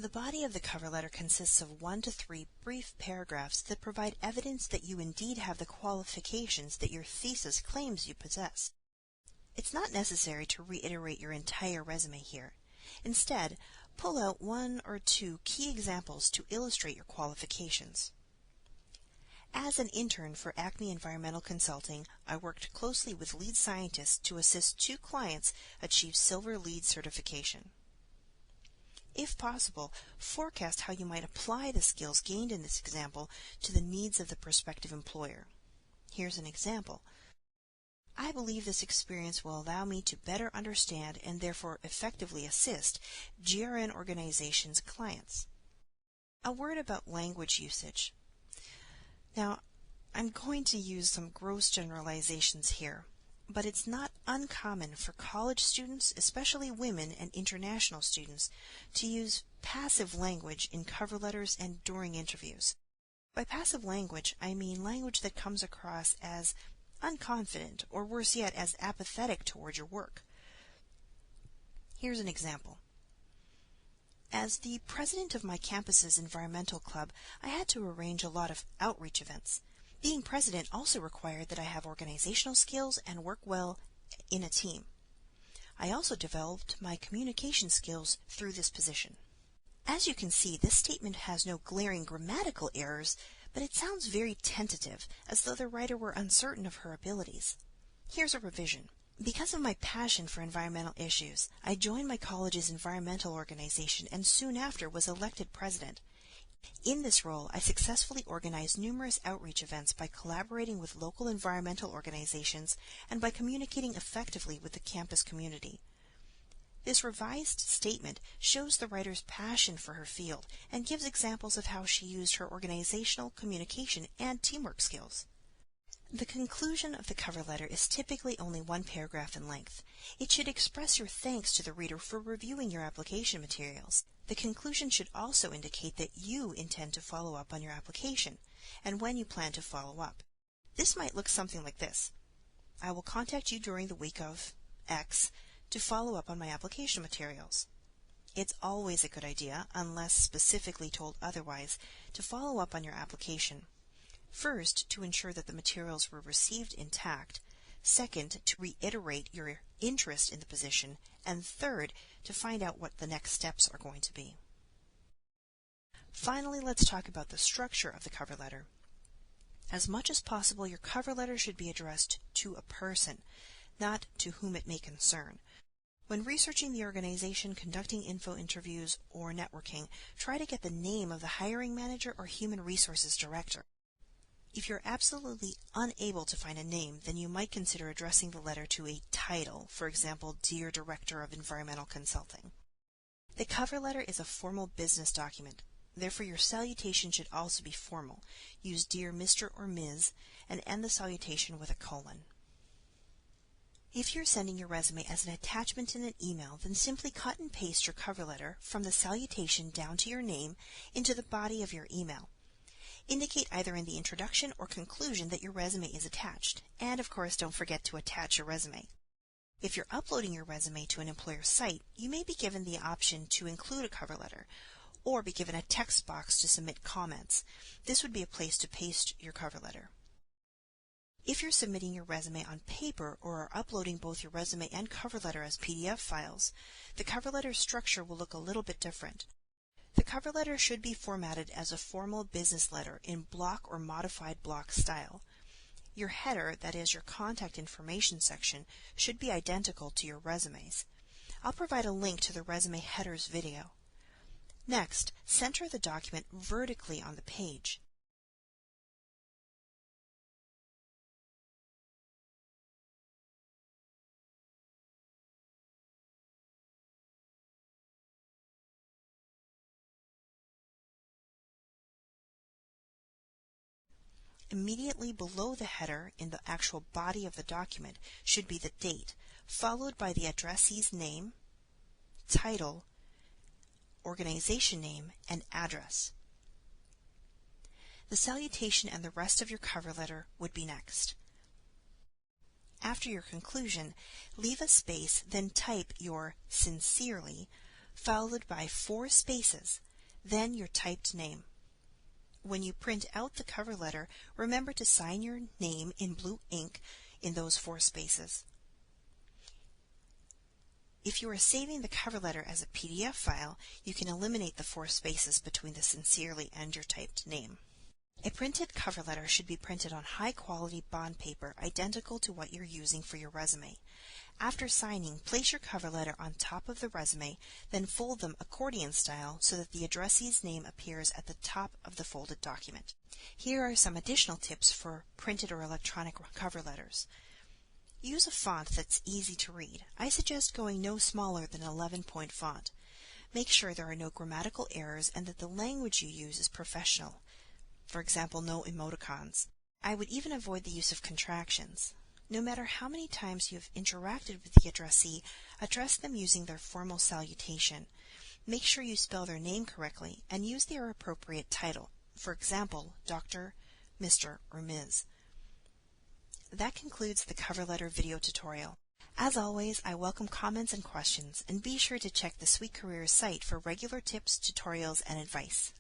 The body of the cover letter consists of 1 to 3 brief paragraphs that provide evidence that you indeed have the qualifications that your thesis claims you possess. It's not necessary to reiterate your entire resume here. Instead, pull out 1 or 2 key examples to illustrate your qualifications. As an intern for Acme Environmental Consulting, I worked closely with lead scientists to assist 2 clients achieve Silver LEED certification. If possible, forecast how you might apply the skills gained in this example to the needs of the prospective employer. Here's an example. I believe this experience will allow me to better understand and therefore effectively assist GRN organizations' clients. A word about language usage. Now, I'm going to use some gross generalizations here, but it's not uncommon for college students, especially women and international students, to use passive language in cover letters and during interviews. By passive language, I mean language that comes across as unconfident, or worse yet, as apathetic toward your work. Here's an example. As the president of my campus's environmental club, I had to arrange a lot of outreach events. Being president also required that I have organizational skills and work well in a team. I also developed my communication skills through this position. As you can see, this statement has no glaring grammatical errors, but it sounds very tentative, as though the writer were uncertain of her abilities. Here's a revision. Because of my passion for environmental issues, I joined my college's environmental organization and soon after was elected president. In this role, I successfully organized numerous outreach events by collaborating with local environmental organizations and by communicating effectively with the campus community. This revised statement shows the writer's passion for her field and gives examples of how she used her organizational, communication, and teamwork skills. The conclusion of the cover letter is typically only 1 paragraph in length. It should express your thanks to the reader for reviewing your application materials. The conclusion should also indicate that you intend to follow up on your application, and when you plan to follow up. This might look something like this. I will contact you during the week of X to follow up on my application materials. It's always a good idea, unless specifically told otherwise, to follow up on your application. First, to ensure that the materials were received intact. Second, to reiterate your interest in the position. And third, to find out what the next steps are going to be. Finally, let's talk about the structure of the cover letter. As much as possible, your cover letter should be addressed to a person, not to whom it may concern. When researching the organization, conducting info interviews, or networking, try to get the name of the hiring manager or human resources director. If you're absolutely unable to find a name, then you might consider addressing the letter to a title, for example, Dear Director of Environmental Consulting. The cover letter is a formal business document. Therefore, your salutation should also be formal. Use Dear Mr. or Ms. and end the salutation with a colon. If you're sending your resume as an attachment in an email, then simply cut and paste your cover letter from the salutation down to your name into the body of your email. Indicate either in the introduction or conclusion that your resume is attached, and of course don't forget to attach your resume. If you're uploading your resume to an employer's site, you may be given the option to include a cover letter, or be given a text box to submit comments. This would be a place to paste your cover letter. If you're submitting your resume on paper or are uploading both your resume and cover letter as PDF files, the cover letter structure will look a little bit different. The cover letter should be formatted as a formal business letter in block or modified block style. Your header, that is your contact information section, should be identical to your resumes. I'll provide a link to the resume headers video. Next, center the document vertically on the page. Immediately below the header in the actual body of the document should be the date, followed by the addressee's name, title, organization name, and address. The salutation and the rest of your cover letter would be next. After your conclusion, leave a space, then type your sincerely, followed by 4 spaces, then your typed name. When you print out the cover letter, remember to sign your name in blue ink in those 4 spaces. If you are saving the cover letter as a PDF file, you can eliminate the 4 spaces between the sincerely and your typed name. A printed cover letter should be printed on high-quality bond paper identical to what you're using for your resume. After signing, place your cover letter on top of the resume, then fold them accordion style so that the addressee's name appears at the top of the folded document. Here are some additional tips for printed or electronic cover letters. Use a font that's easy to read. I suggest going no smaller than 11-point font. Make sure there are no grammatical errors and that the language you use is professional. For example, no emoticons. I would even avoid the use of contractions. No matter how many times you have interacted with the addressee, address them using their formal salutation. Make sure you spell their name correctly and use their appropriate title. For example, Dr., Mr., or Ms. That concludes the cover letter video tutorial. As always, I welcome comments and questions, and be sure to check the Sweet Careers site for regular tips, tutorials, and advice.